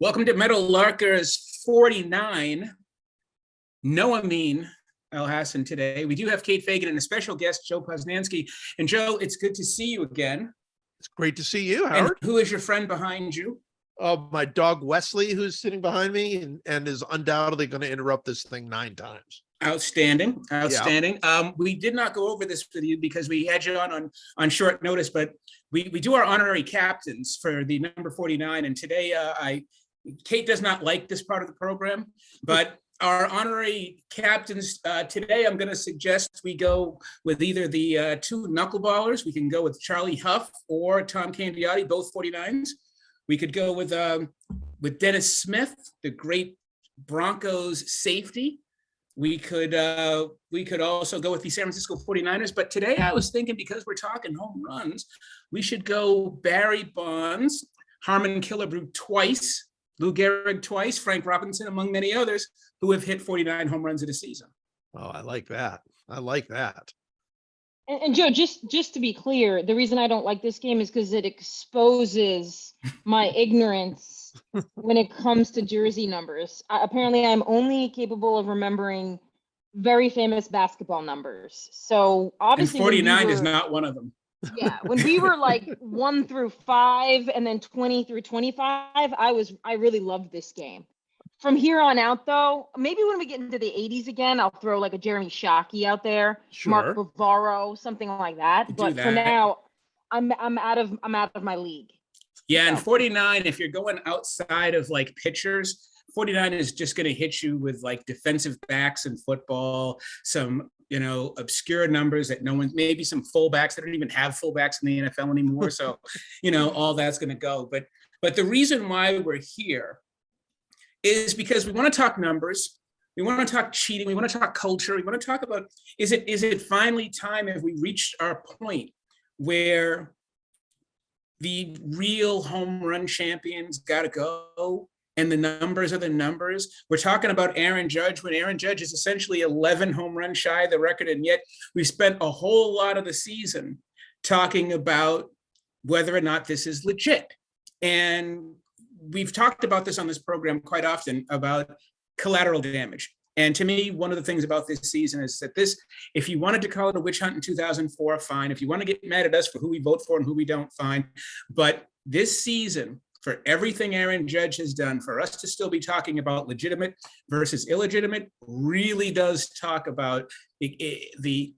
Welcome to Meadowlarkers 49. No Amin Al Hassan today. We do have Kate Fagan and a special guest, Joe Posnanski. And Joe, it's good to see you again. It's great to see you, Howard. And who is your friend behind you? My dog Wesley, who's sitting behind me and is undoubtedly going to interrupt this thing 9 times. Outstanding. Yeah. We did not go over this with you because we had you on short notice, but we do our honorary captains for the number 49. And today Kate does not like this part of the program, but our honorary captains today, I'm going to suggest we go with either the two knuckleballers. We can go with Charlie Huff or Tom Candiotti, both 49s. We could go with Dennis Smith, the great Broncos safety. We could also go with the San Francisco 49ers. But today I was thinking, because we're talking home runs, we should go Barry Bonds, Harmon Killebrew twice, Lou Gehrig twice, Frank Robinson, among many others who have hit 49 home runs in a season. Oh, I like that. And Joe, just to be clear, the reason I don't like this game is because it exposes my ignorance when it comes to jersey numbers. Apparently, I'm only capable of remembering very famous basketball numbers. So obviously, and 49 is not one of them. Yeah, when we were like 1 through 5 and then 20 through 25, I really loved this game. From here on out, though, maybe when we get into the 80s again, I'll throw like a Jeremy Shockey out there, sure. Mark Bavaro, something like that. But for now, I'm out of my league. Yeah, and 49, if you're going outside of like pitchers, 49 is just going to hit you with like defensive backs in football, some obscure numbers that no one, maybe some fullbacks that don't even have fullbacks in the NFL anymore. So, all that's going to go. But the reason why we're here is because we want to talk numbers. We want to talk cheating. We want to talk culture. We want to talk about, is it finally time, have we reached our point where the real home run champions got to go? And the numbers are the numbers. We're talking about Aaron Judge, when Aaron Judge is essentially 11 home runs shy of the record. And yet we've spent a whole lot of the season talking about whether or not this is legit. And we've talked about this on this program quite often about collateral damage. And to me, one of the things about this season is that if you wanted to call it a witch hunt in 2004, fine. If you want to get mad at us for who we vote for and who we don't, fine. But this season, for everything Aaron Judge has done, for us to still be talking about legitimate versus illegitimate, really does talk about the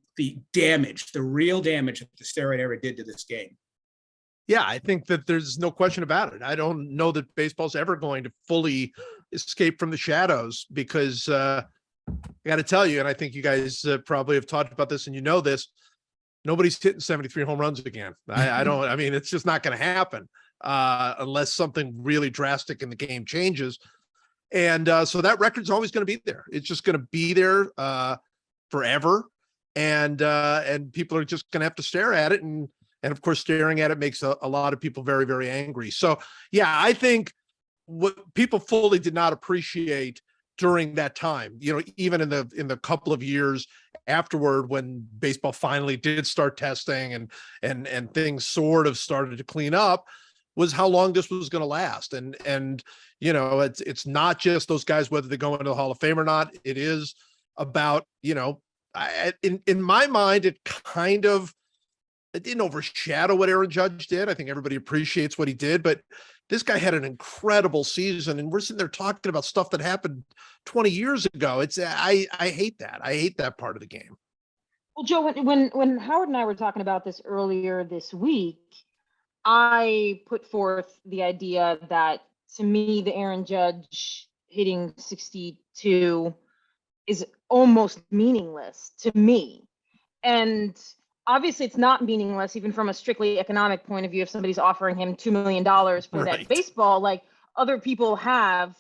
damage, the real damage that the steroid era did to this game. Yeah, I think that there's no question about it. I don't know that baseball's ever going to fully escape from the shadows because I got to tell you, and I think you guys probably have talked about this and this, nobody's hitting 73 home runs again. I mean, it's just not going to happen unless something really drastic in the game changes. And so that record's always going to be there. It's just going to be there forever. And people are just going to have to stare at it. And of course, staring at it makes a lot of people very, very angry. So, yeah, I think what people fully did not appreciate during that time, even in the couple of years afterward, when baseball finally did start testing and things sort of started to clean up, was how long this was going to last. And it's not just those guys, whether they go into the Hall of Fame or not. It is about, in my mind, it didn't overshadow what Aaron Judge did. I think everybody appreciates what he did, but this guy had an incredible season, and we're sitting there talking about stuff that happened 20 years ago. I hate that. I hate that part of the game. Well, Joe, when Howard and I were talking about this earlier this week, I put forth the idea that, to me, the Aaron Judge hitting 62 is almost meaningless to me. And obviously, it's not meaningless, even from a strictly economic point of view. If somebody's offering him $2 million for that baseball, like other people have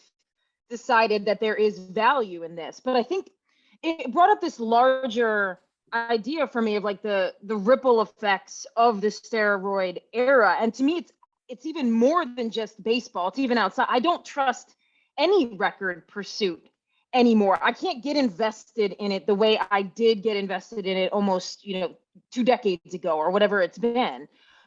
decided that there is value in this. But I think it brought up this larger idea for me of like the ripple effects of the steroid era. And to me, it's even more than just baseball. It's even outside. I don't trust any record pursuit anymore. I can't get invested in it the way I did get invested in it almost, 2 decades ago or whatever it's been.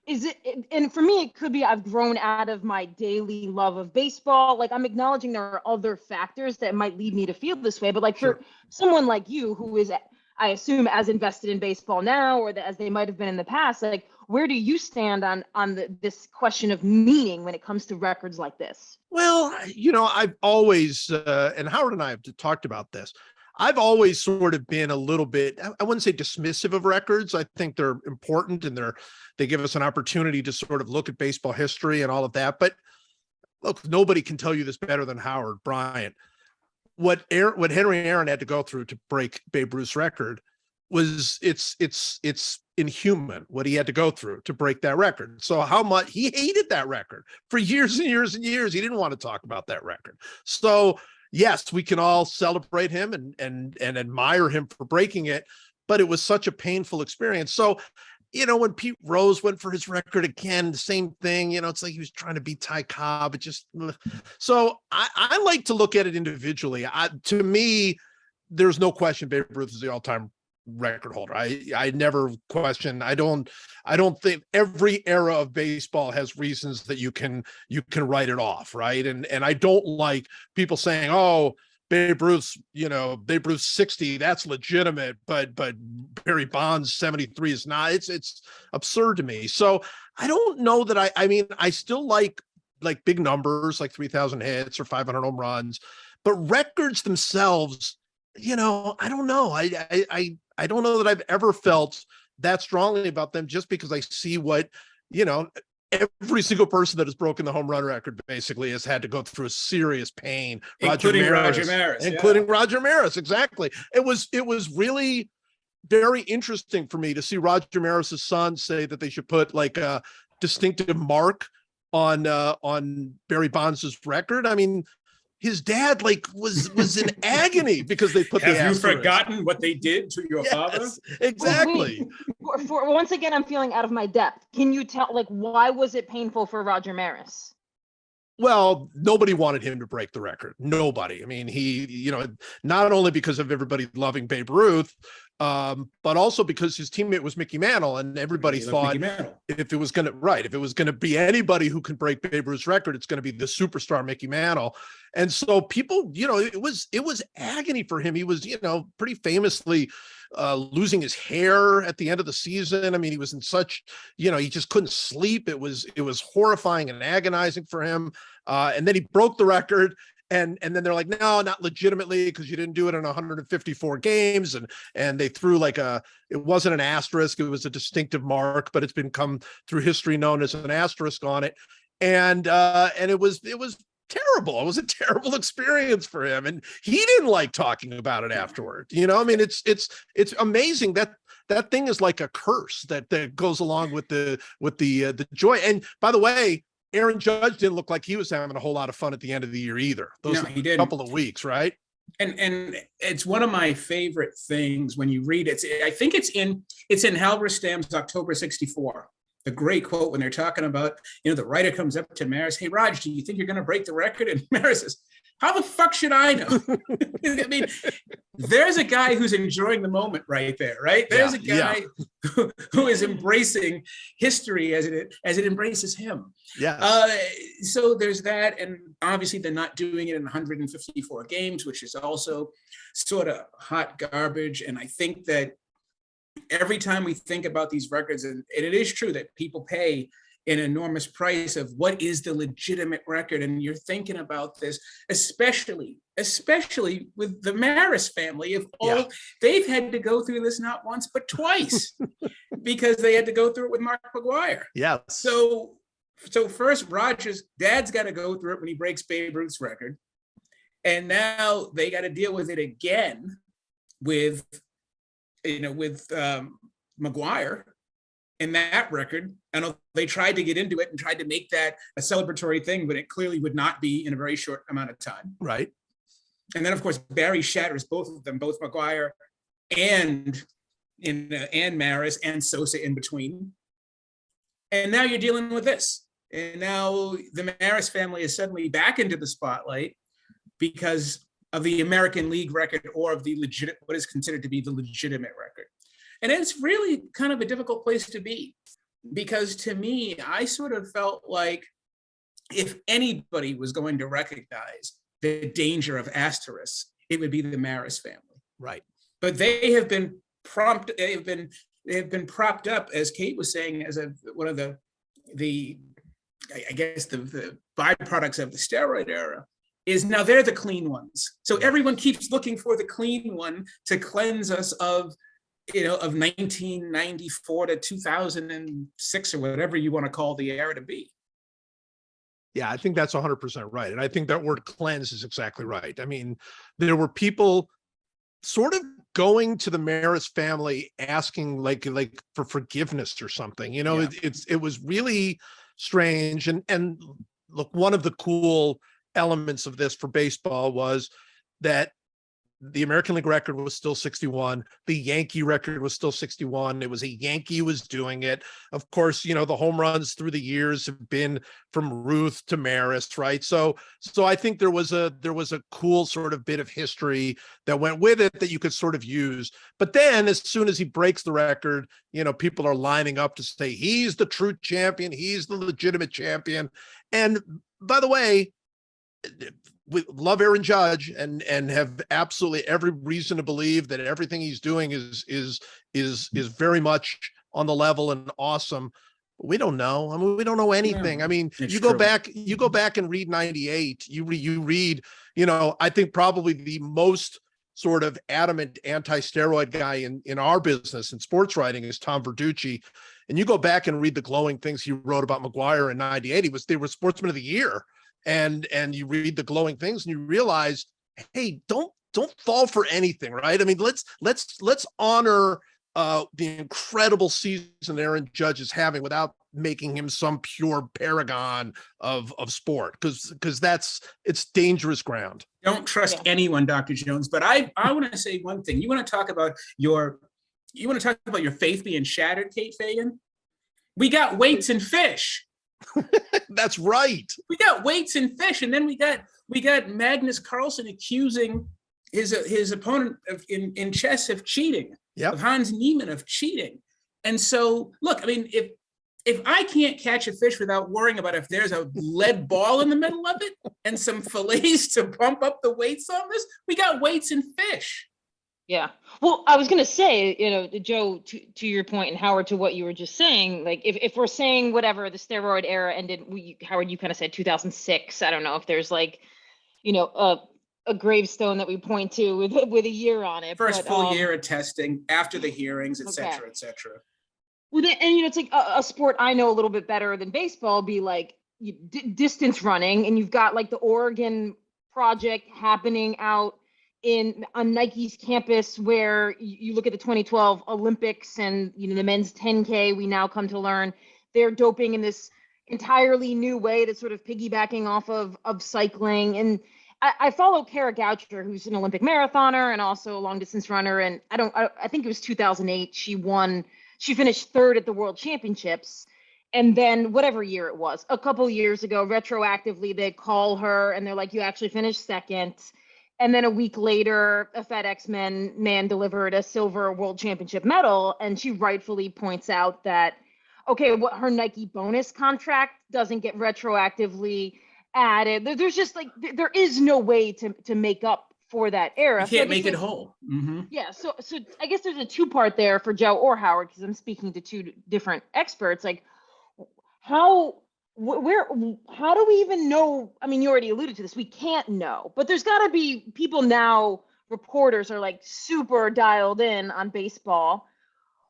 is it, and for me, it could be I've grown out of my daily love of baseball. Like, I'm acknowledging there are other factors that might lead me to feel this way, but like Sure. for someone like you who is, I assume, as invested in baseball now, or as they might have been in the past, like, where do you stand on this question of meaning when it comes to records like this? Well, I've always, and Howard and I have talked about this. I've always sort of been a little bit, I wouldn't say dismissive of records. I think they're important and they give us an opportunity to sort of look at baseball history and all of that. But look, nobody can tell you this better than Howard Bryant. What Henry Aaron had to go through to break Babe Ruth's record was it's inhuman what he had to go through to break that record. So how much he hated that record for years and years and years. He didn't want to talk about that record. So yes, we can all celebrate him and admire him for breaking it, but it was such a painful experience. So, when Pete Rose went for his record again, the same thing, it's like he was trying to beat Ty Cobb. It just, so I like to look at it individually. To me, there's no question Babe Ruth is the all-time record holder. I never question. I don't think every era of baseball has reasons that you can write it off, right? And I don't like people saying, oh, Babe Ruth's 60, that's legitimate, but Barry Bonds 73 is not. It's absurd to me. So I don't know that I still like big numbers like 3,000 hits or 500 home runs, but records themselves, I don't know. I don't know that I've ever felt that strongly about them, just because I see what, every single person that has broken the home run record basically has had to go through a serious pain. Including Roger Maris. Roger Maris. Exactly. It was really very interesting for me to see Roger Maris's son say that they should put like a distinctive mark on Barry Bonds' record. I mean, his dad was in agony because they put the asterisk. Have you forgotten what they did to your father? Exactly. For once again, I'm feeling out of my depth. Can you tell, why was it painful for Roger Maris? Well, nobody wanted him to break the record. Nobody. I mean, he, not only because of everybody loving Babe Ruth, but also because his teammate was Mickey Mantle, and everybody thought if it was going to be anybody who can break Babe Ruth's record, it's going to be the superstar Mickey Mantle. And so people, it was agony for him. He was, pretty famously losing his hair at the end of the season. I mean, he was in such, he just couldn't sleep. It was horrifying and agonizing for him. And then he broke the record. And then they're like, no, not legitimately, because you didn't do it in 154 games. And they threw it wasn't an asterisk. It was a distinctive mark, but it's become through history known as an asterisk on it. And it was terrible. It was a terrible experience for him. And he didn't like talking about it afterward. I mean, it's amazing that thing is like a curse that goes along with the joy. And by the way, Aaron Judge didn't look like he was having a whole lot of fun at the end of the year either. He didn't. Couple of weeks, right? And it's one of my favorite things when you read it. I think it's in Halberstam's October 64. The great quote when they're talking about, the writer comes up to Maris, hey, Raj, do you think you're going to break the record? And Maris says, how the fuck should I know? I mean, there's a guy who's enjoying the moment right there, right? There's a guy who is embracing history as it embraces him. Yeah. So there's that. And obviously they're not doing it in 154 games, which is also sort of hot garbage. And I think that every time we think about these records, and it is true that people pay an enormous price of what is the legitimate record, and you're thinking about this, especially with the Maris family. They've had to go through this not once but twice, because they had to go through it with Mark Mcguire. Yeah. So first, Roger's dad's got to go through it when he breaks Babe Ruth's record, and now they got to deal with it again with Mcguire in that record. And they tried to get into it and tried to make that a celebratory thing, but it clearly would not be in a very short amount of time. Right. And then, of course, Barry shatters both of them, both Mcguire and Maris and Sosa in between. And now you're dealing with this. And now the Maris family is suddenly back into the spotlight because of the American League record, or of what is considered to be the legitimate record. And it's really kind of a difficult place to be, because to me, I sort of felt like if anybody was going to recognize the danger of asterisks, it would be the Maris family. Right. But they have been propped up, as Kate was saying, as one of the I guess the byproducts of the steroid era is now they're the clean ones. So everyone keeps looking for the clean one to cleanse us of 1994 to 2006 or whatever you want to call the era to be. Yeah, I think that's 100% right. And I think that word cleanse is exactly right. I mean, there were people sort of going to the Maris family asking like for forgiveness or something. It was really strange. And look, one of the cool elements of this for baseball was that the American League record was still 61. The Yankee record was still 61. It was a Yankee who was doing it. Of course, the home runs through the years have been from Ruth to Maris, right? So I think there was a cool sort of bit of history that went with it that you could sort of use. But then as soon as he breaks the record, people are lining up to say he's the true champion, he's the legitimate champion. And by the way, we love Aaron Judge and have absolutely every reason to believe that everything he's doing is very much on the level and awesome. We don't know. I mean, we don't know anything. No, I mean, it's you go true. back and read 98. You read, I think probably the most sort of adamant anti-steroid guy in our business in sports writing is Tom Verducci. And you go back and read the glowing things he wrote about Mcguire in 98. They were sportsman of the year. And you read the glowing things and you realize, hey, don't fall for anything, right? I mean, let's honor the incredible season Aaron Judge is having without making him some pure paragon of sport, because it's dangerous ground. Don't trust anyone, Dr. Jones. But I want to say one thing. You want to talk about your faith being shattered, Kate Fagan? We got weights and fish. That's right. We got weights and fish, and then we got Magnus Carlsen accusing his opponent in chess of cheating, of Hans Niemann of cheating. And so, look, I mean, if I can't catch a fish without worrying about if there's a lead ball in the middle of it and some fillets to pump up the weights on this, we got weights and fish. Yeah. Well, I was going to say, Joe, to your point, and Howard, to what you were just saying, like if we're saying whatever the steroid era ended, Howard, you kind of said 2006. I don't know if there's like, a gravestone that we point to with a year on it. First full year of testing after the hearings, et cetera, et cetera. Well, and it's like a sport I know a little bit better than baseball, be like distance running, and you've got like the Oregon project happening out on Nike's campus, where you look at the 2012 Olympics and the men's 10K, we now come to learn they're doping in this entirely new way that's sort of piggybacking off of cycling. And I follow Kara Goucher, who's an Olympic marathoner and also a long distance runner. And I think it was 2008. She finished third at the World Championships. And then whatever year it was, a couple years ago, retroactively, they call her and they're like, you actually finished second. And then a week later, a FedEx man delivered a silver World Championship medal. And she rightfully points out that, okay, what her Nike bonus contract doesn't get retroactively added. There's just like, there is no way to make up for that era. You can't make it whole. Mm-hmm. Yeah. So I guess there's a two-part there for Joe or Howard, because I'm speaking to two different experts. Like how do we even know? I mean, you already alluded to this. We can't know, but there's got to be people now, reporters are like super dialed in on baseball.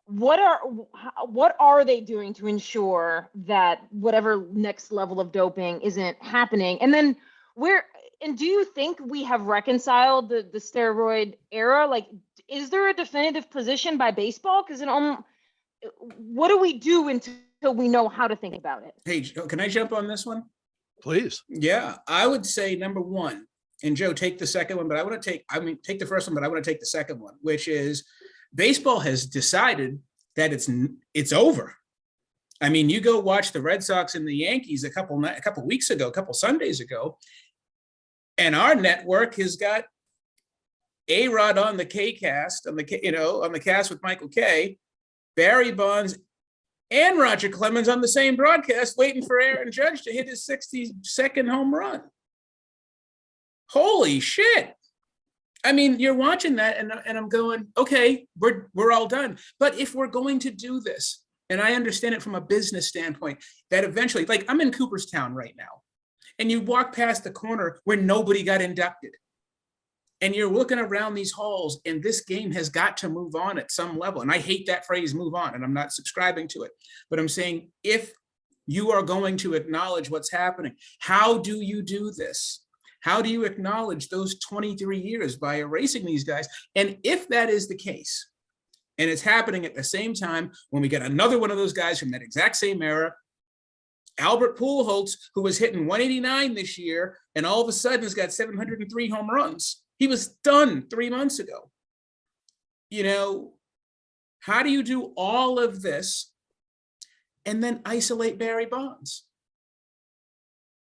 What are they doing to ensure that whatever next level of doping isn't happening? And then do you think we have reconciled the steroid era? Like, is there a definitive position by baseball? Because what do we do until we know how to think about it? Hey, can I jump on this one? Please. Yeah, I would say number one, and Joe, take the second one, but take the first one, but I want to take the second one, which is baseball has decided that it's over. I mean, you go watch the Red Sox and the Yankees a couple weeks ago, a couple Sundays ago, and our network has got A-Rod on the K-Cast, on the cast with Michael K, Barry Bonds and Roger Clemens on the same broadcast waiting for Aaron Judge to hit his 62nd home run. Holy shit. I mean, you're watching that and I'm going, okay, we're all done. But if we're going to do this, and I understand it from a business standpoint, that eventually, like I'm in Cooperstown right now, and you walk past the corner where nobody got inducted. And you're looking around these halls, and this game has got to move on at some level. And I hate that phrase, move on, and I'm not subscribing to it. But I'm saying, if you are going to acknowledge what's happening, how do you do this? How do you acknowledge those 23 years by erasing these guys? And if that is the case, and it's happening at the same time when we get another one of those guys from that exact same era, Albert Pujols, who was hitting 189 this year, and all of a sudden has got 703 home runs. He was done 3 months ago. You know, how do you do all of this and then isolate Barry Bonds?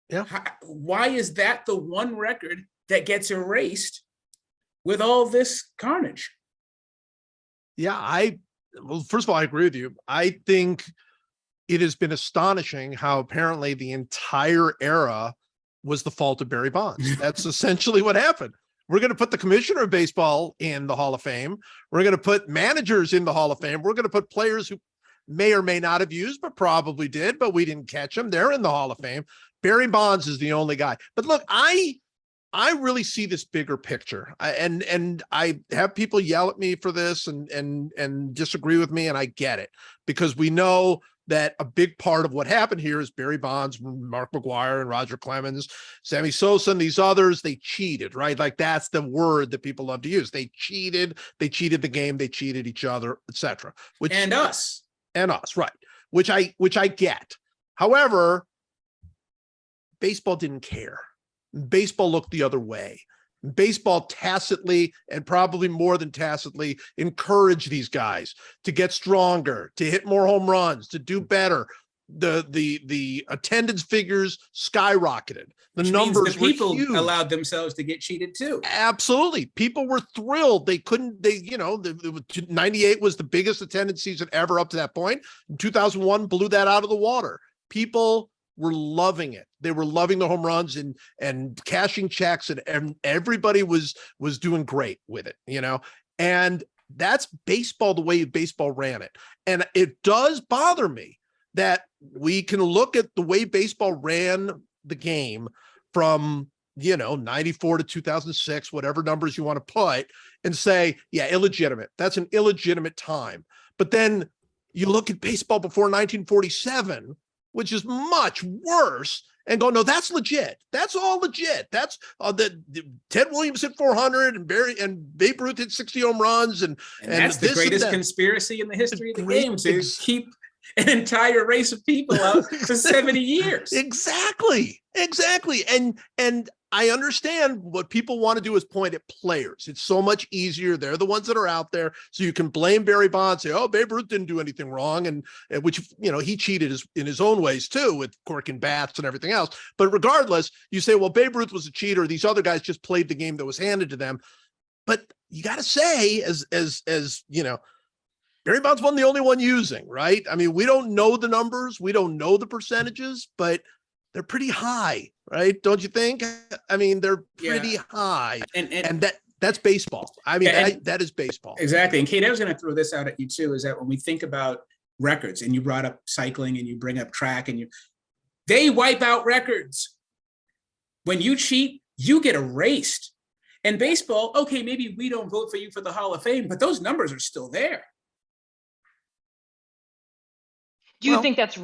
Yeah. Why is that the one record that gets erased with all this carnage? Yeah, well, first of all, I agree with you. I think it has been astonishing how apparently the entire era was the fault of Barry Bonds. That's essentially what happened. We're going to put the commissioner of baseball in the Hall of Fame. We're going to put managers in the Hall of Fame. We're going to put players who may or may not have used, but probably did, but we didn't catch them. They're in the Hall of Fame. Barry Bonds is the only guy. But look, I really see this bigger picture. And I have people yell at me for this and disagree with me, and I get it, because we know that a big part of what happened here is Barry Bonds, Mark Mcguire, and Roger Clemens, Sammy Sosa, and these others, they cheated, right? Like that's the word that people love to use. They cheated the game, they cheated each other, etc. And us, right? Which I get. However, baseball didn't care. Baseball looked the other way. Baseball tacitly, and probably more than tacitly, encouraged these guys to get stronger, to hit more home runs, to do better. The attendance figures skyrocketed. The numbers the people were huge. Allowed themselves to get cheated too. Absolutely. People were thrilled. They couldn't, 98 was the biggest attendance season ever up to that point. 2001 blew that out of the water. People were loving it. They were loving the home runs and cashing checks, and everybody was doing great with it, and that's baseball, the way baseball ran it. And it does bother me that we can look at the way baseball ran the game from, 94 to 2006, whatever numbers you want to put, and say, yeah, illegitimate. That's an illegitimate time. But then you look at baseball before 1947, which is much worse, and go, no, that's legit. That's all legit. That's the Ted Williams hit 400 and Babe Ruth hit 60 home runs. And that's the greatest conspiracy in the history of the game, to keep an entire race of people out for 70 years. Exactly. And I understand what people want to do is point at players. It's so much easier. They're the ones that are out there. So you can blame Barry Bonds, say, oh, Babe Ruth didn't do anything wrong. And which, he cheated in his own ways too, with corking bats and everything else. But regardless, you say, well, Babe Ruth was a cheater. These other guys just played the game that was handed to them. But you got to say, as Barry Bonds wasn't the only one using, right? I mean, we don't know the numbers. We don't know the percentages, but they're pretty high, right? Don't you think? I mean, they're pretty high. And that's baseball. I mean, that is baseball. Exactly. And Kate, I was going to throw this out at you too, is that when we think about records, and you brought up cycling and you bring up track, and they wipe out records. When you cheat, you get erased. And baseball, okay, maybe we don't vote for you for the Hall of Fame, but those numbers are still there. Do you think that's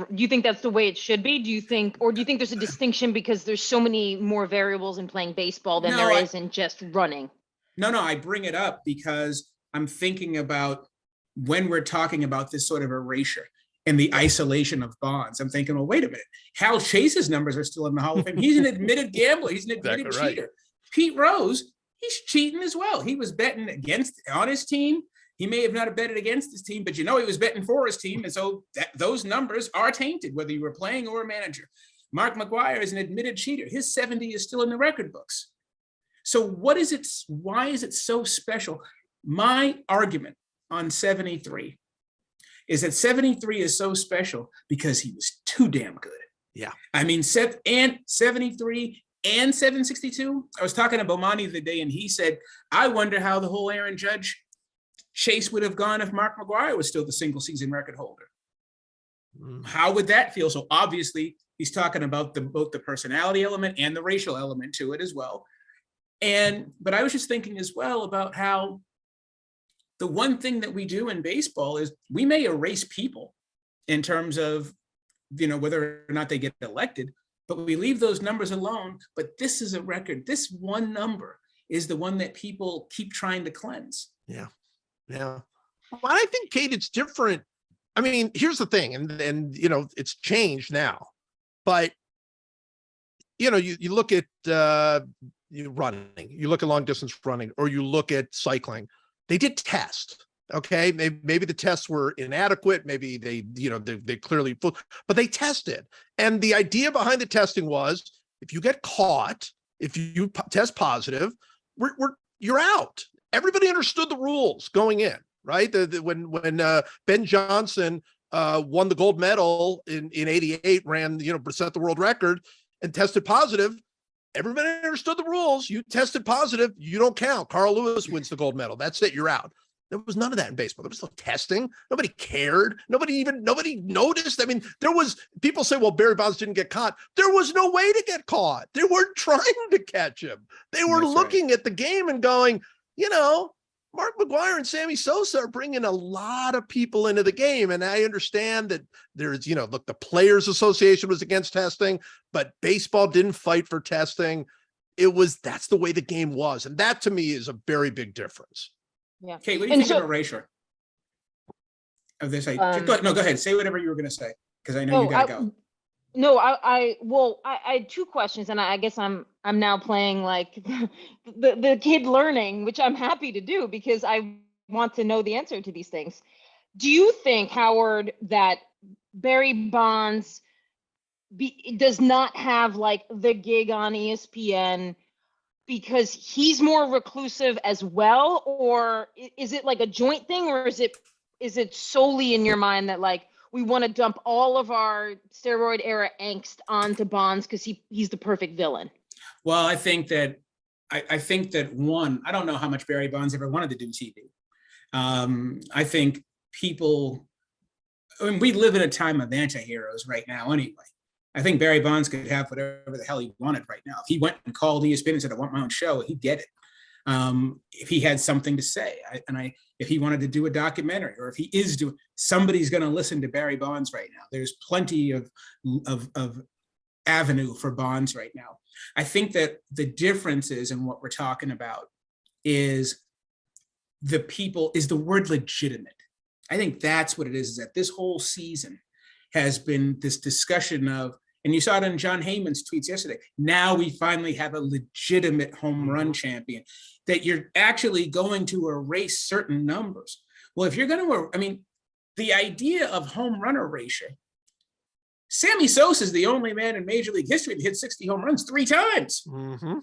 the way it should be? Do you think there's a distinction because there's so many more variables in playing baseball than there is in just running? No, I bring it up because I'm thinking about when we're talking about this sort of erasure and the isolation of Bonds. I'm thinking, well, wait a minute. Hal Chase's numbers are still in the Hall of Fame. He's an admitted gambler. He's an admitted cheater. Right. Pete Rose, he's cheating as well. He was betting on his team. He may have not betted against his team, but he was betting for his team. And so those numbers are tainted, whether you were playing or a manager. Mark Mcguire is an admitted cheater. His 70 is still in the record books. So why is it so special? My argument on 73 is that 73 is so special because he was too damn good. Yeah. I mean, 73 and 762. I was talking to Bomani the other day, and he said, I wonder how the whole Aaron Judge chase would have gone if Mark Mcguire was still the single season record holder. How would that feel? So obviously he's talking about both the personality element and the racial element to it as well. But I was just thinking as well about how the one thing that we do in baseball is we may erase people in terms of, whether or not they get elected, but we leave those numbers alone. But this is a record. This one number is the one that people keep trying to cleanse. Yeah. Yeah. Well, I think, Kate, it's different. I mean, here's the thing, and it's changed now, but you look at running, you look at long distance running, or you look at cycling. They did test. Okay, maybe the tests were inadequate. Maybe they clearly, but they tested. And the idea behind the testing was, if you get caught, if you test positive, you're out. Everybody understood the rules going in, right? When Ben Johnson won the gold medal in '88, ran set the world record, and tested positive. Everybody understood the rules. You tested positive, you don't count. Carl Lewis wins the gold medal. That's it. You're out. There was none of that in baseball. There was no testing. Nobody cared. Nobody noticed. I mean, people say, well, Barry Bonds didn't get caught. There was no way to get caught. They weren't trying to catch him. They were looking at the game and going, Mark Mcguire and Sammy Sosa are bringing a lot of people into the game. And I understand that there's, look, the Players Association was against testing, but baseball didn't fight for testing. That's the way the game was. And that to me is a very big difference. Yeah. Kate, what do you think of erasure of this? Go ahead. Say whatever you were going to say, because I know you got to go. No, I had two questions, and I guess I'm now playing like the kid learning, which I'm happy to do because I want to know the answer to these things. Do you think, Howard, that Barry Bonds does not have like the gig on ESPN because he's more reclusive as well, or is it like a joint thing, or is it solely in your mind that like we want to dump all of our steroid era angst onto Bonds because he's the perfect villain? Well, I think that one, I don't know how much Barry Bonds ever wanted to do TV. I think we live in a time of anti-heroes right now anyway. I think Barry Bonds could have whatever the hell he wanted right now. If he went and called ESPN and said, I want my own show, he'd get it. If he had something to say, if he wanted to do a documentary, or if he is doing, somebody's going to listen to Barry Bonds right now. There's plenty of avenue for Bonds right now. I think that the difference is in what we're talking about is the word legitimate. I think that's what it is that this whole season has been this discussion of, and you saw it in John Heyman's tweets yesterday, now we finally have a legitimate home run champion, that you're actually going to erase certain numbers. Well, if you're going to, the idea of home run erasure, Sammy Sosa is the only man in Major League history to hit 60 home runs 3 times. Mm-hmm.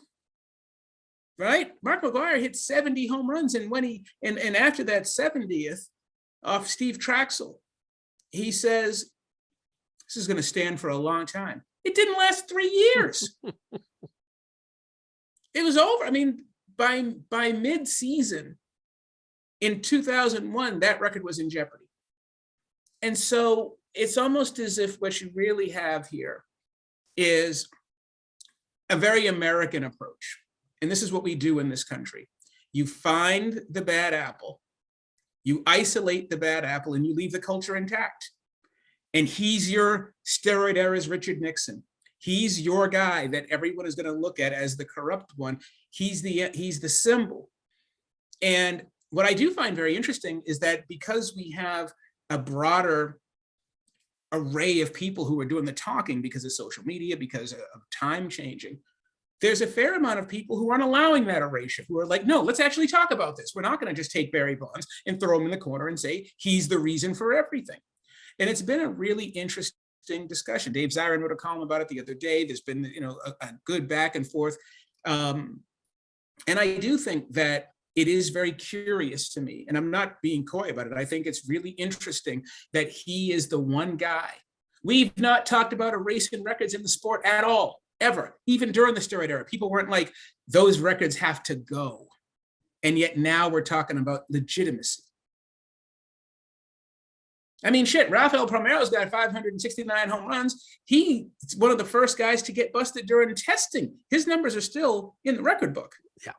Right? Mark Mcguire hit 70 home runs, and and after that 70th off Steve Traxel, he says, this is going to stand for a long time. It didn't last 3 years. It was over. By mid-season in 2001, that record was in jeopardy. And so it's almost as if what you really have here is a very American approach. And this is what we do in this country. You find the bad apple, you isolate the bad apple, and you leave the culture intact. And he's your steroid era's Richard Nixon. He's your guy that everyone is going to look at as the corrupt one. He's the symbol. And what I do find very interesting is that because we have a broader array of people who are doing the talking because of social media, because of time changing, there's a fair amount of people who aren't allowing that erasure, who are like, no, let's actually talk about this. We're not going to just take Barry Bonds and throw him in the corner and say he's the reason for everything. And it's been a really interesting discussion. Dave Zirin wrote a column about it the other day. There's been, a good back and forth. And I do think that it is very curious to me, and I'm not being coy about it. I think it's really interesting that he is the one guy. We've not talked about erasing records in the sport at all, ever. Even during the steroid era, people weren't like, those records have to go. And yet now we're talking about legitimacy. I mean, shit, Rafael Palmeiro's got 569 home runs. He's one of the first guys to get busted during testing. His numbers are still in the record book. Yeah.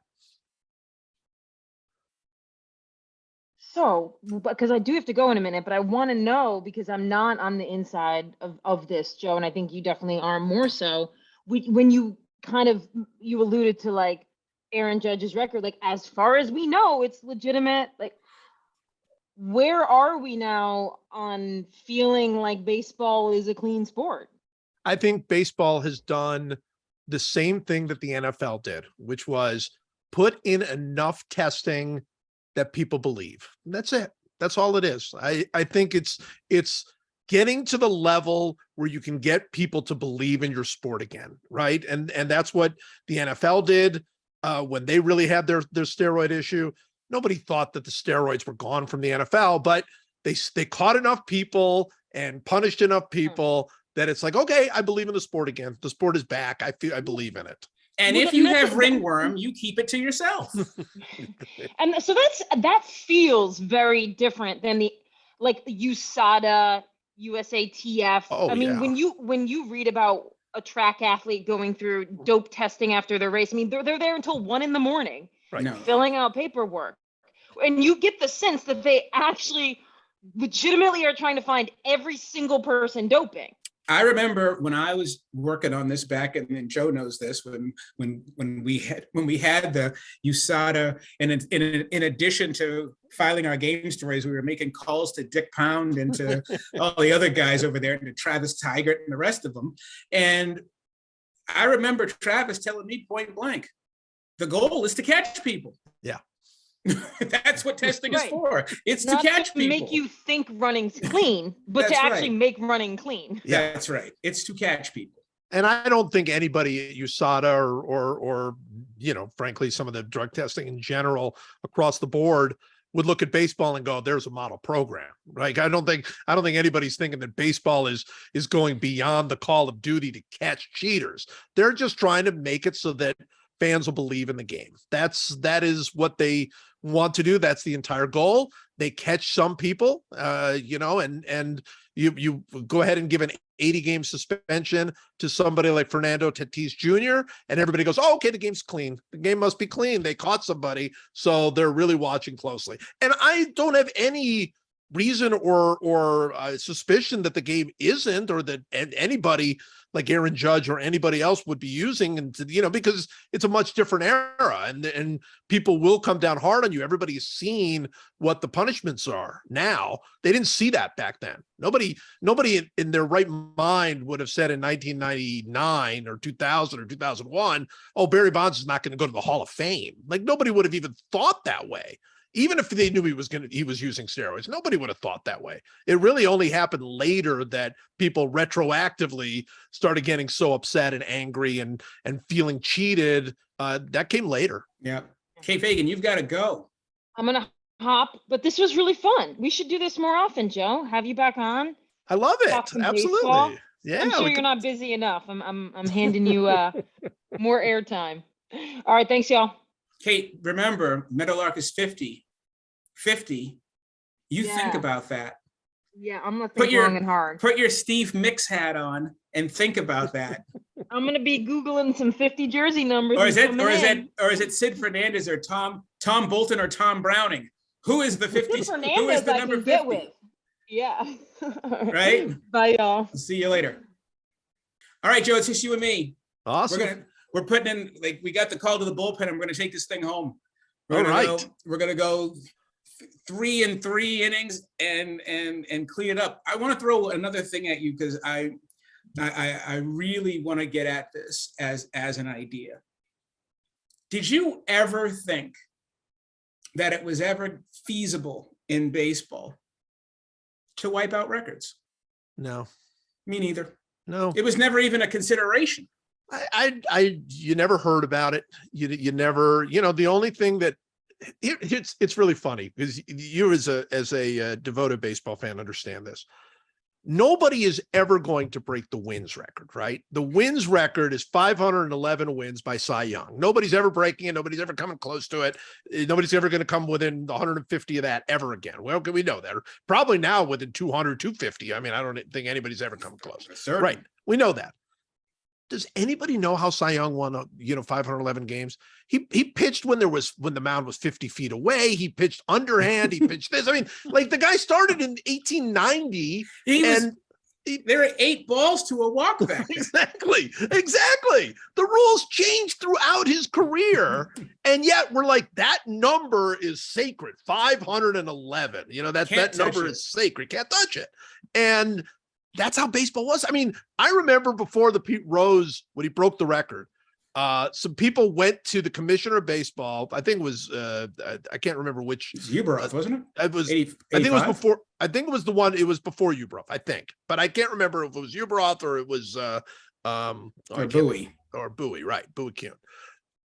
So, because I do have to go in a minute, but I want to know, because I'm not on the inside of this, Joe, and I think you definitely are more so. When you you alluded to like Aaron Judge's record, like as far as we know, it's legitimate. Like, where are we now on feeling like baseball is a clean sport? I think baseball has done the same thing that the NFL did, which was put in enough testing that people believe. And that's it. That's all it is. I think it's getting to the level where you can get people to believe in your sport again, right? And that's what the NFL did when they really had their steroid issue. Nobody thought that the steroids were gone from the NFL, but they caught enough people and punished enough people that it's like, okay, I believe in the sport again. The sport is back. I believe in it. And if you have ringworm, you keep it to yourself. And so that feels very different than the like USADA, USATF. Oh, I mean, yeah. when you read about a track athlete going through dope testing after their race, I mean, they're there until 1 a.m. Right. No. filling out paperwork. And you get the sense that they actually legitimately are trying to find every single person doping. I remember when I was working on this back, and Joe knows this, when we had the USADA, and in addition to filing our game stories, we were making calls to Dick Pound and to all the other guys over there, and to Travis Tigert and the rest of them. And I remember Travis telling me point blank, the goal is to catch people. Yeah. That's what testing is for. It's Not to catch people. Make you think running's clean, but to actually make running clean. Yeah. That's right. It's to catch people. And I don't think anybody at USADA or frankly, some of the drug testing in general across the board would look at baseball and go, there's a model program, right? I don't think anybody's thinking that baseball is going beyond the call of duty to catch cheaters. They're just trying to make it so that fans will believe in the game. That is what they want to do. That's the entire goal. They catch some people, and you go ahead and give an 80-game suspension to somebody like Fernando Tatis Jr. and everybody goes, oh, okay, the game's clean. The game must be clean. They caught somebody, so they're really watching closely. And I don't have any reason or suspicion that the game isn't, or that anybody like Aaron Judge or anybody else would be using, and because it's a much different era, and people will come down hard on you. Everybody's seen what the punishments are now. They didn't see that back then. Nobody in their right mind would have said in 1999 or 2000 or 2001, oh, Barry Bonds is not going to go to the Hall of Fame. Like, nobody would have even thought that way. Even if they knew he was using steroids, nobody would have thought that way. It really only happened later that people retroactively started getting so upset and angry and feeling cheated. That came later. Yeah. Kay Fagan, you've got to go. I'm gonna hop, but this was really fun. We should do this more often, Joe. Have you back on? I love it. Talk some Absolutely. baseball. Yeah. I'm sure you're not busy enough. I'm handing you more airtime. All right, thanks, y'all. Kate, remember, Meadowlarkers 50. You Yeah. think about that. Yeah, I'm gonna think long and hard. Put your Steve Mix hat on and think about that. I'm gonna be Googling some 50 jersey numbers. Or is it Sid Fernandez or Tom Bolton or Tom Browning? Who is the 50? Who is the number 50? Get with. Yeah. Right? Bye, y'all. See you later. All right, Joe, it's just you and me. Awesome. We're putting in, like, we got the call to the bullpen, and we're gonna take this thing home. All right. We're gonna go 3 and 3 innings and clean it up. I want to throw another thing at you, because I really want to get at this as an idea. Did you ever think that it was ever feasible in baseball to wipe out records? No. Me neither. No. It was never even a consideration. You never heard about it. You never, the only thing that It's really funny because you as a devoted baseball fan understand this. Nobody is ever going to break the wins record, right? The wins record is 511 wins by Cy Young. Nobody's ever breaking it. Nobody's ever coming close to it. Nobody's ever going to come within 150 of that ever again. Well, we know that. Probably now within 200, 250. I mean, I don't think anybody's ever come close. Certainly. Right. We know that. Does anybody know how Cy Young won, 511 games? He pitched when the mound was 50 feet away. He pitched underhand. He pitched this. I mean, like the guy started in 1890 there are 8 balls to a walk back. Exactly. The rules changed throughout his career. And yet we're like, that number is sacred. 511. That number is sacred. Can't touch it. And that's how baseball was. I mean, I remember before the Pete Rose, when he broke the record, some people went to the commissioner of baseball. I think it was, I can't remember which. It was Uberoff, wasn't it? It was, I think it was before. I think it was the one. It was before Uberoff, I think, but I can't remember if it was Uberoff or it was or Bowie. Or Bowie, right? Bowie Kuhn.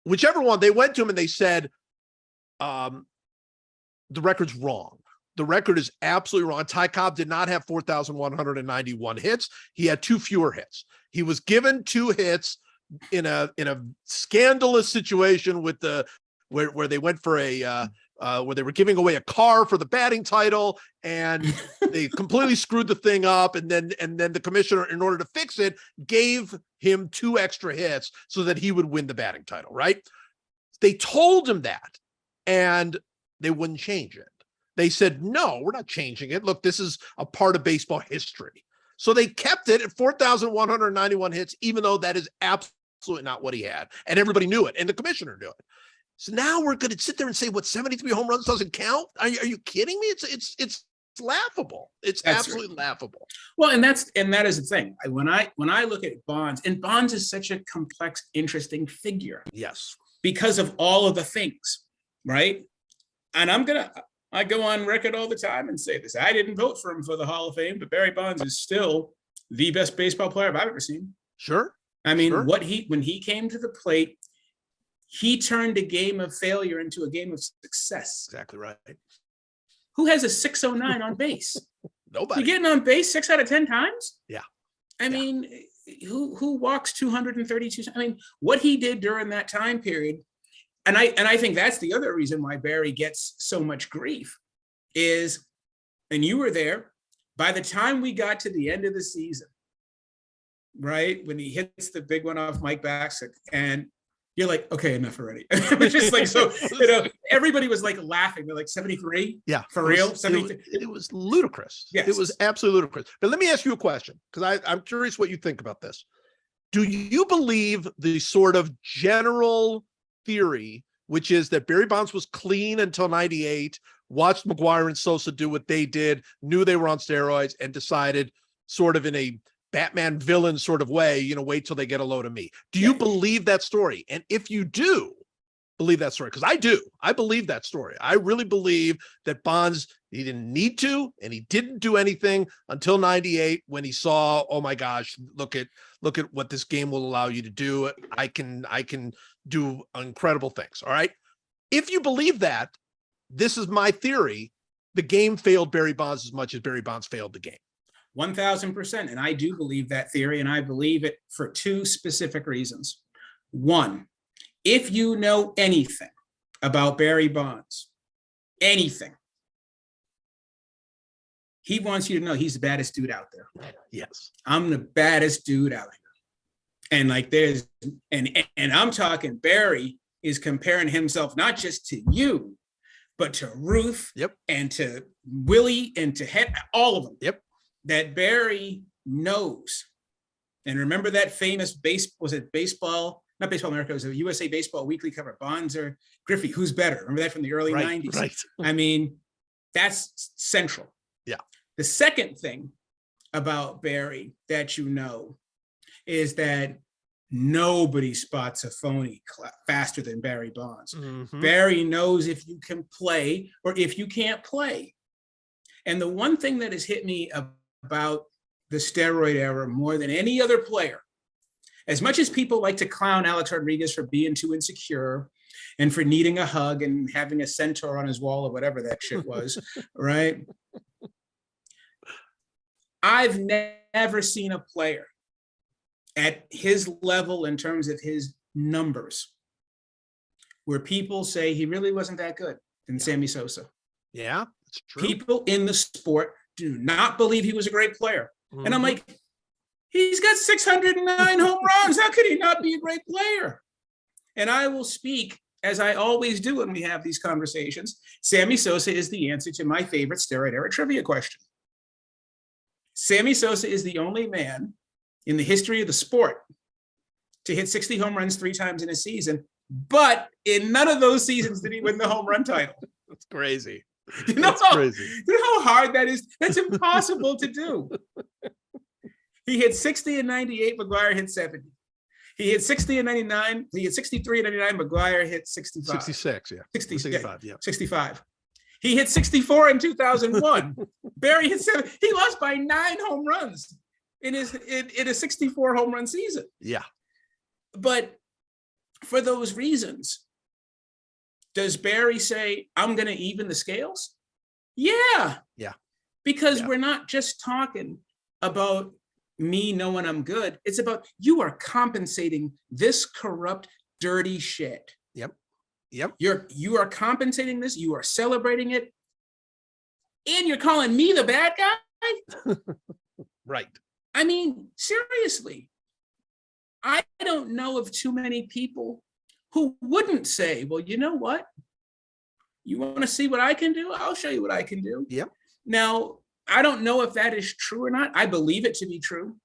Whichever one. They went to him and they said, the record's wrong. The record is absolutely wrong. Ty Cobb did not have 4,191 hits. He had 2 fewer hits. He was given 2 hits in a scandalous situation with where they went for where they were giving away a car for the batting title, and they completely screwed the thing up. And then the commissioner, in order to fix it, gave him 2 extra hits so that he would win the batting title. Right? They told him that, and they wouldn't change it. They said, no, we're not changing it. Look, this is a part of baseball history. So they kept it at 4,191 hits, even though that is absolutely not what he had. And everybody knew it. And the commissioner knew it. So now we're going to sit there and say, what, 73 home runs doesn't count? Are you kidding me? It's laughable. That's absolutely laughable. Well, and that is the thing. When I look at Bonds, and Bonds is such a complex, interesting figure. Yes. Because of all of the things, right? And I go on record all the time and say this. I didn't vote for him for the Hall of Fame, but Barry Bonds is still the best baseball player I've ever seen. Sure. I mean, when he came to the plate, he turned a game of failure into a game of success. Exactly right. Who has a 609 on base? Nobody. You're getting on base 6 out of 10 times? Yeah. I mean, who walks 232? I mean, what he did during that time period. And I think that's the other reason why Barry gets so much grief is, and you were there, by the time we got to the end of the season, right, when he hits the big one off Mike Bacsik, and you're like, okay, enough already. It was just like, so, everybody was like laughing. They're like, 73? Yeah. For real? 73? It was ludicrous. Yes. It was absolutely ludicrous. But let me ask you a question, because I'm curious what you think about this. Do you believe the sort of general theory, which is that Barry Bonds was clean until 98, watched Mcguire and Sosa do what they did, knew they were on steroids, and decided sort of in a Batman villain sort of way, wait till they get a load of me. Do you believe that story? And if you do believe that story, because I do, I believe that story. I really believe that Bonds, he didn't need to, and he didn't do anything until 98 when he saw, oh my gosh, look at what this game will allow you to do. I can do incredible things. All right. If you believe that, this is my theory. The game failed Barry Bonds as much as Barry Bonds failed the game. 1,000%. And I do believe that theory, and I believe it for 2 specific reasons. One, if you know anything about Barry Bonds, anything, he wants you to know he's the baddest dude out there. Yes. I'm the baddest dude out here. And like and I'm talking, Barry is comparing himself not just to you, but to Ruth, and to Willie, and to all of them. Yep. That Barry knows. And remember that famous baseball, not Baseball America, it was a USA Baseball Weekly cover, Bonds or Griffey, who's better? Remember that from the early 90s? Right. I mean, that's central. Yeah. The second thing about Barry that you know is that nobody spots a phony faster than Barry Bonds. Mm-hmm. Barry knows if you can play or if you can't play. And the one thing that has hit me about the steroid era more than any other player, as much as people like to clown Alex Rodriguez for being too insecure, and for needing a hug and having a centaur on his wall or whatever that shit was, right? I've never seen a player at his level in terms of his numbers where people say he really wasn't that good than Sammy Sosa. Yeah, it's true. People in the sport do not believe he was a great player. Mm-hmm. And I'm like, he's got 609 home runs. How could he not be a great player? And I will speak, as I always do when we have these conversations. Sammy Sosa is the answer to my favorite steroid era trivia question. Sammy Sosa is the only man in the history of the sport to hit 60 home runs 3 times in a season, but in none of those seasons did he win the home run title. That's crazy. That's crazy. You know how hard that is? That's impossible to do. He hit 60 and 98, Mcguire hit 70. He hit 60 and 99, he hit 63 and 99, Mcguire hit 65. 66, yeah. 65, yeah. 65. He hit 64 in 2001. Barry hit 7. He lost by 9 home runs in a 64 home run season. Yeah. But for those reasons, does Barry say, I'm going to even the scales? Yeah. Yeah. Because we're not just talking about me knowing I'm good. It's about you are compensating this corrupt, dirty shit. Yep. You are compensating this, you are celebrating it, and you're calling me the bad guy? Right. I mean, seriously, I don't know of too many people who wouldn't say, well, you know what? You want to see what I can do? I'll show you what I can do. Yep. Now, I don't know if that is true or not. I believe it to be true.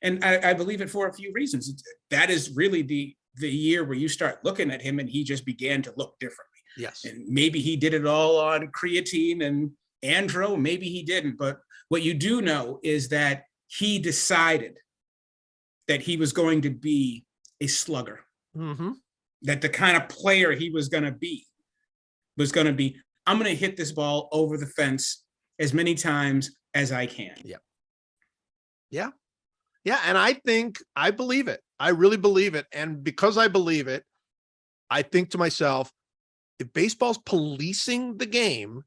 And I believe it for a few reasons. That is really the year where you start looking at him and he just began to look differently. Yes. And maybe he did it all on creatine and andro, maybe he didn't. But what you do know is that he decided that he was going to be a slugger. Mm-hmm. That the kind of player he was going to be, I'm going to hit this ball over the fence as many times as I can. Yeah. Yeah. Yeah. And I believe it. I really believe it. And because I believe it, I think to myself, if baseball's policing the game,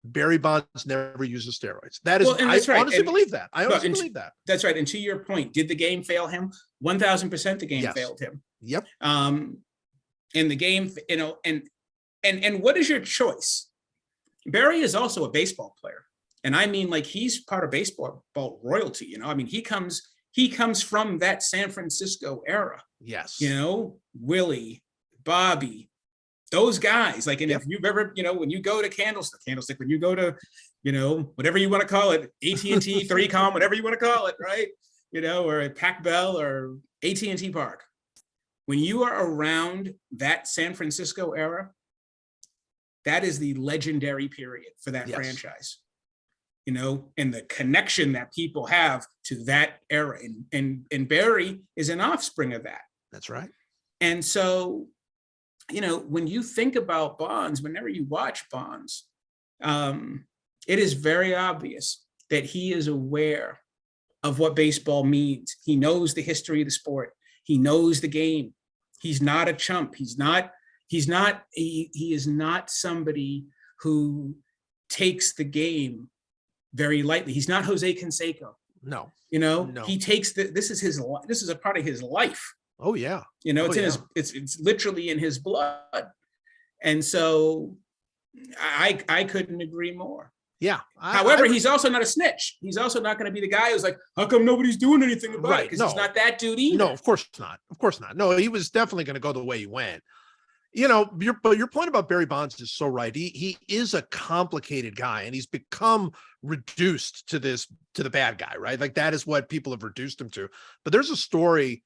Barry Bonds never uses steroids. That is, well, I honestly believe that. I honestly believe that. That's right. And to your point, did the game fail him? 1000% the game failed him. Yep. In the game, you know, and what is your choice? Barry is also a baseball player. And I mean, like, he's part of baseball royalty, you know. I mean, he comes from that San Francisco era. Yes. You know, Willie, Bobby, those guys. Like, and if you've ever, you know, when you go to Candlestick, when you go to, you know, whatever you want to call it, AT&T, 3Com, whatever you want to call it, right? You know, or at Pac Bell or AT&T Park. When you are around that San Francisco era, that is the legendary period for that franchise. You know, and the connection that people have to that era. And Barry is an offspring of that. That's right. And so, you know, when you think about Bonds, whenever you watch Bonds, it is very obvious that he is aware of what baseball means. He knows the history of the sport. He knows the game. He's not a chump. He is not somebody who takes the game very lightly. He's not Jose Canseco. No. You know, no. He takes this is a part of his life. Oh yeah. You know, it's literally in his blood. And so I couldn't agree more. Yeah. However, he's also not a snitch. He's also not going to be the guy who's like, how come nobody's doing anything about it? Because he's not that dude either. No, of course not. Of course not. No, he was definitely going to go the way he went. You know, your point about Barry Bonds is so right. He is a complicated guy, and he's become reduced to the bad guy, right? Like, that is what people have reduced him to. But there's a story.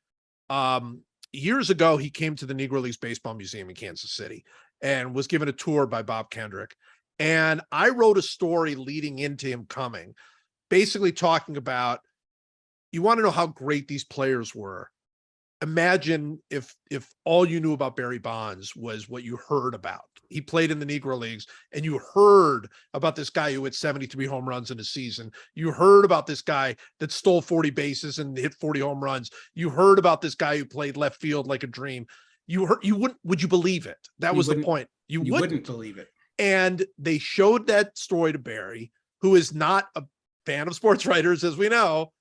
Years ago, he came to the Negro Leagues Baseball Museum in Kansas City and was given a tour by Bob Kendrick. And I wrote a story leading into him coming, basically talking about, you want to know how great these players were. Imagine if all you knew about Barry Bonds was what you heard about. He played in the Negro Leagues, and you heard about this guy who hit 73 home runs in a season. You heard about this guy that stole 40 bases and hit 40 home runs. You heard about this guy who played left field like a dream. would you believe it? That was the point. You wouldn't believe it. And they showed that story to Barry, who is not a fan of sports writers, as we know.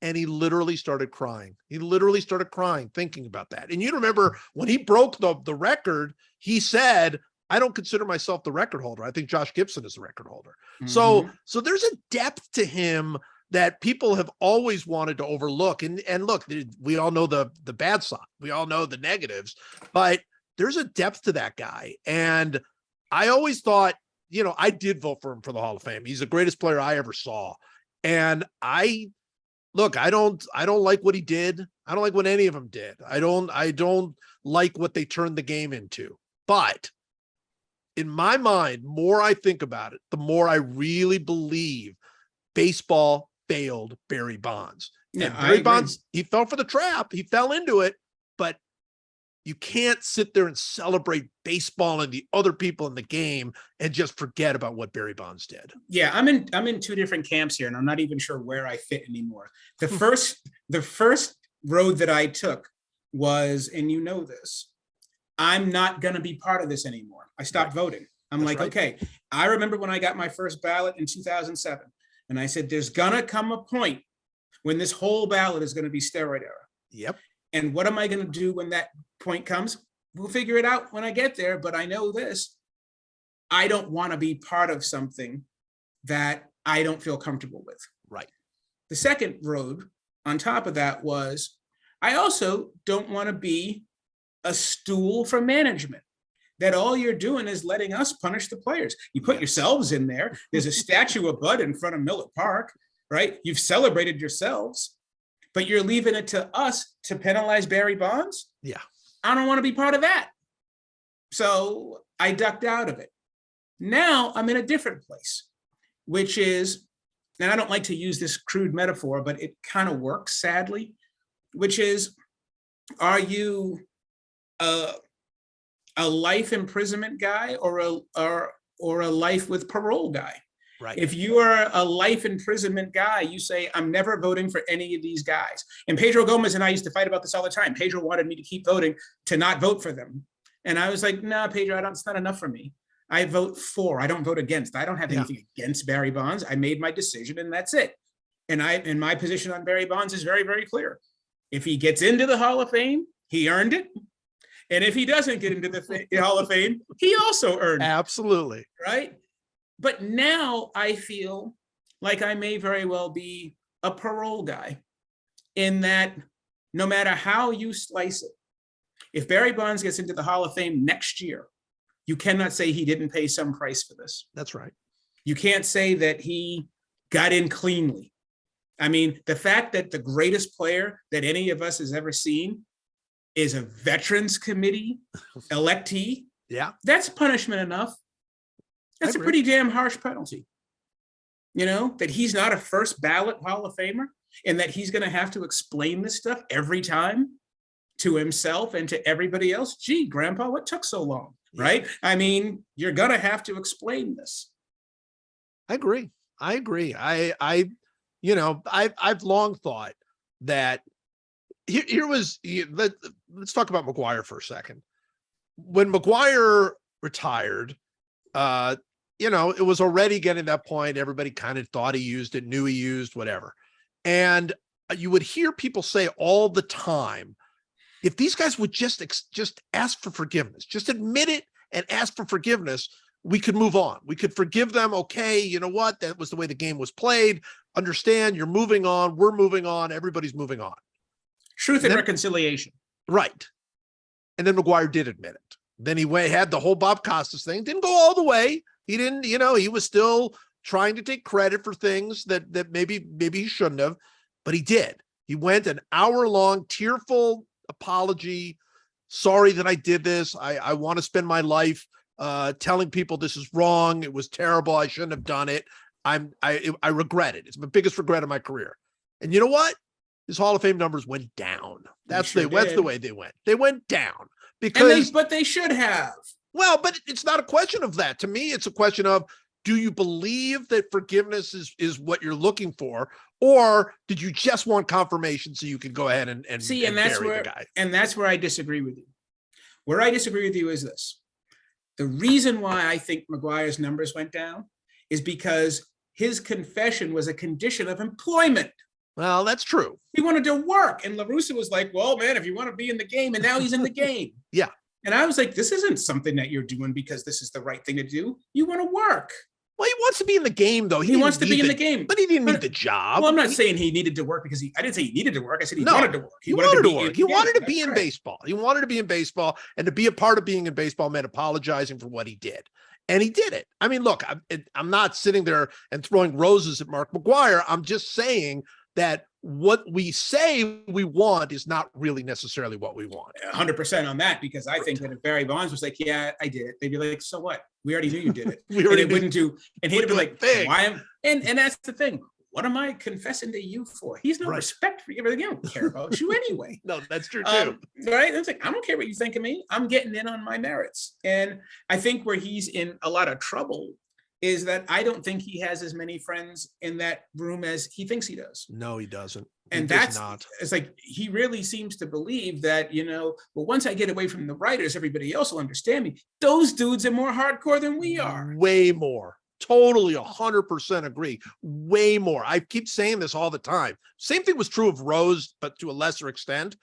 And he literally started crying. He literally started crying thinking about that. And you remember when he broke the record, he said, I don't consider myself the record holder. I think Josh Gibson is the record holder. So there's a depth to him that people have always wanted to overlook. And look, we all know the bad side. We all know the negatives, but there's a depth to that guy. And I always thought, I did vote for him for the Hall of Fame. He's the greatest player I ever saw. And I don't like what he did. I don't like what any of them did. I don't like what they turned the game into. But in my mind, more I think about it, the more I really believe baseball failed Barry Bonds. Yeah, and Barry Bonds, he fell for the trap. He fell into it, but you can't sit there and celebrate baseball and the other people in the game and just forget about what Barry Bonds did. Yeah, I'm in two different camps here, and I'm not even sure where I fit anymore. The first road that I took was, and you know this, I'm not going to be part of this anymore. I stopped voting. I'm okay, I remember when I got my first ballot in 2007, and I said, there's going to come a point when this whole ballot is going to be steroid era. Yep. And what am I going to do when that point comes? We'll figure it out when I get there. But I know this, I don't want to be part of something that I don't feel comfortable with. Right. The second road on top of that was, I also don't want to be a stool for management, that all you're doing is letting us punish the players. You put yourselves in there. There's a statue of Bud in front of Miller Park, right? You've celebrated yourselves, but you're leaving it to us to penalize Barry Bonds? Yeah. I don't want to be part of that. So I ducked out of it. Now I'm in a different place, which is, and I don't like to use this crude metaphor, but it kind of works, sadly, which is, are you a life imprisonment guy or a life with parole guy? Right. If you are a life imprisonment guy, you say, I'm never voting for any of these guys. And Pedro Gomez and I used to fight about this all the time. Pedro wanted me to keep voting, to not vote for them. And I was like, nah, Pedro, it's not enough for me. I vote for, I don't vote against. I don't have anything against Barry Bonds. I made my decision and that's it. And my position on Barry Bonds is very, very clear. If he gets into the Hall of Fame, he earned it. And if he doesn't get into the Hall of Fame, he also earned it. Absolutely. Right? But now I feel like I may very well be a parole guy, in that no matter how you slice it, if Barry Bonds gets into the Hall of Fame next year, you cannot say he didn't pay some price for this. That's right. You can't say that he got in cleanly. I mean, the fact that the greatest player that any of us has ever seen is a Veterans Committee electee, that's punishment enough. That's a pretty damn harsh penalty. That he's not a first ballot Hall of Famer, and that he's going to have to explain this stuff every time to himself and to everybody else. Gee, Grandpa, what took so long? Yeah. Right? I mean, you're going to have to explain this. I agree. I've long thought that let's talk about Mcguire for a second. When Mcguire retired, it was already getting to that point. Everybody kind of thought he used it, knew he used, whatever. And you would hear people say all the time, if these guys would just ask for forgiveness, just admit it and ask for forgiveness, we could move on. We could forgive them. Okay, you know what? That was the way the game was played. Understand, you're moving on. We're moving on. Everybody's moving on. Truth and reconciliation. Right. And then Mcguire did admit it. Then he had the whole Bob Costas thing. Didn't go all the way. He didn't, he was still trying to take credit for things that maybe he shouldn't have, but he did. He went an hour-long tearful apology. Sorry that I did this. I want to spend my life telling people this is wrong. It was terrible. I shouldn't have done it. I regret it. It's my biggest regret of my career. And you know what? His Hall of Fame numbers went down. That's the way they went. They went down but they should have. Well, but it's not a question of that. To me, it's a question of, do you believe that forgiveness is what you're looking for, or did you just want confirmation so you could go ahead and see? And that's where I disagree with you. Where I disagree with you is this. The reason why I think Mcguire's numbers went down is because his confession was a condition of employment. Well, that's true. He wanted to work. And La Russa was like, well, man, if you want to be in the game, and now he's in the game. Yeah. And I was like, this isn't something that you're doing because this is the right thing to do. You want to work. Well, he wants to be in the game, though. He wants to be in the game. But he didn't need the job. Well, I'm not saying he needed to work because I didn't say he needed to work. I said he wanted to work. He wanted to work. He wanted to be in baseball. He wanted to be in baseball, and to be a part of being in baseball meant apologizing for what he did. And he did it. I mean, look, I'm not sitting there and throwing roses at Mark Mcguire. I'm just saying that what we say we want is not really necessarily what we want. 100% on that, because I think that if Barry Bonds was like, yeah, I did it, they'd be like, so what? We already knew you did it. We already and it wouldn't do, and he'd be like, thing. why am, and that's the thing. What am I confessing to you for? He's no respect for you. I don't care about you anyway. No, that's true too. Right? It's like, I don't care what you think of me. I'm getting in on my merits. And I think where he's in a lot of trouble is that I don't think he has as many friends in that room as he thinks he does. No, he doesn't. And that's not. It's like he really seems to believe that, well, once I get away from the writers, everybody else will understand me. Those dudes are more hardcore than we are. Way more. Totally 100% agree. Way more. I keep saying this all the time. Same thing was true of Rose, but to a lesser extent.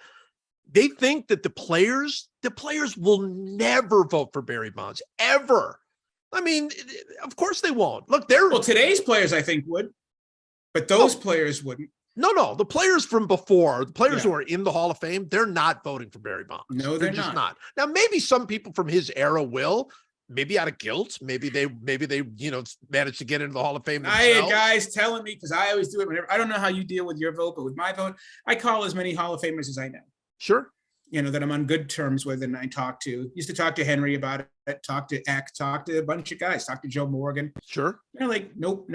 They think that the players will never vote for Barry Bonds, ever. I mean, of course they won't. Look, today's players, I think, would, but those players wouldn't. No, the players from before, the players who are in the Hall of Fame, they're not voting for Barry Bonds. No, they're just not. Now, maybe some people from his era will, maybe out of guilt. Maybe they managed to get into the Hall of Fame themselves. I had guys telling me, because I always do it whenever, I don't know how you deal with your vote, but with my vote, I call as many Hall of Famers as I know. Sure. That I'm on good terms with and I talk to. Used to talk to Henry about it, talk to Eck, talk to a bunch of guys, talk to Joe Morgan. Sure. They're like, nope.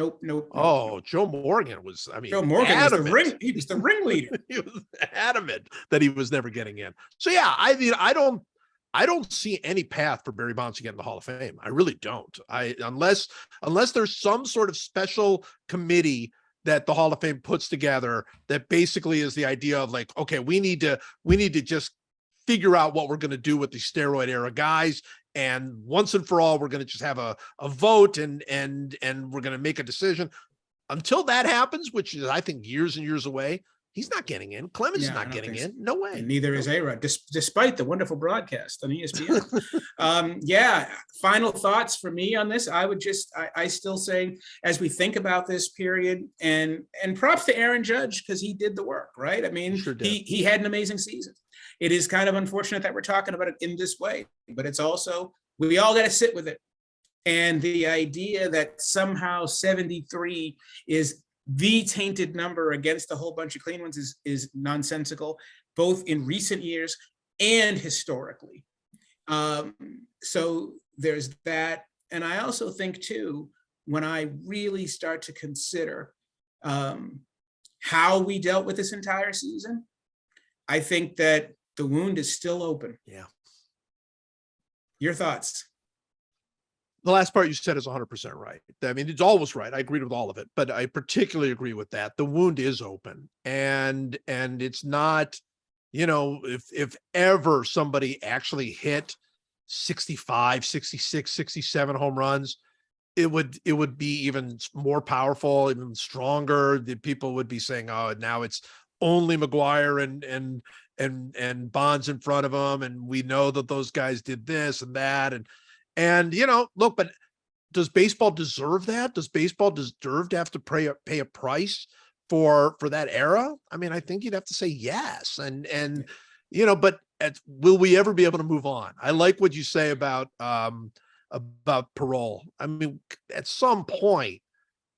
Oh, Joe Morgan was, Joe Morgan was he was the ringleader. He was adamant that he was never getting in. So yeah, I mean, I don't see any path for Barry Bonds to get in the Hall of Fame. I really don't. Unless there's some sort of special committee that the Hall of Fame puts together that basically is the idea of like, okay, we need to just figure out what we're going to do with the steroid era guys. And once and for all, we're going to just have a vote and we're going to make a decision. Until that happens, which is, I think, years and years away, he's not getting in. Clemens is not getting in. No way. And neither is A-Rod, despite the wonderful broadcast on ESPN. Final thoughts for me on this. I still say, as we think about this period, and props to Aaron Judge, because he did the work, right? I mean, he had an amazing season. It is kind of unfortunate that we're talking about it in this way, but it's also, we all got to sit with it. And the idea that somehow 73 is the tainted number against a whole bunch of clean ones is nonsensical, both in recent years and historically. So there's that. And I also think too, when I really start to consider how we dealt with this entire season, I think that the wound is still open. Yeah. Your thoughts? The last part you said is 100% right. I mean, it's always right. I agreed with all of it, but I particularly agree with that. The wound is open, and it's not, if ever somebody actually hit 65, 66, 67 home runs, it would be even more powerful, even stronger. The people would be saying, oh, now it's only Mcguire and Bonds in front of him, and we know that those guys did this and that, and look, but does baseball deserve that? Does baseball deserve to have to pay a price for that era? I mean, I think you'd have to say yes. And but will we ever be able to move on? I like what you say about parole. I mean, at some point,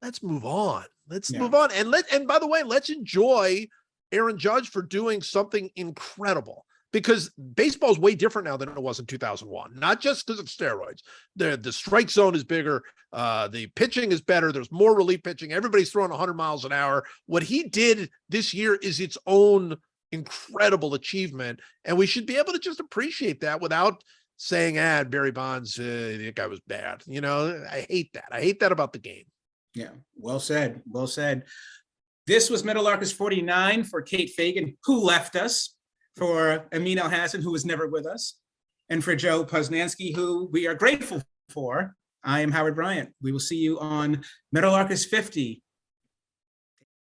let's move on. Let's move on. And by the way, let's enjoy Aaron Judge for doing something incredible. Because baseball is way different now than it was in 2001, not just because of steroids. The strike zone is bigger. The pitching is better. There's more relief pitching. Everybody's throwing 100 miles an hour. What he did this year is its own incredible achievement. And we should be able to just appreciate that without saying, Barry Bonds, that guy was bad. I hate that. I hate that about the game. Yeah, well said. Well said. This was Meadowlarkers 49 for Kate Fagan, who left us, for Amin Al Hassan, who was never with us. And for Joe Posnanski, who we are grateful for, I am Howard Bryant. We will see you on Meadowlarkers 50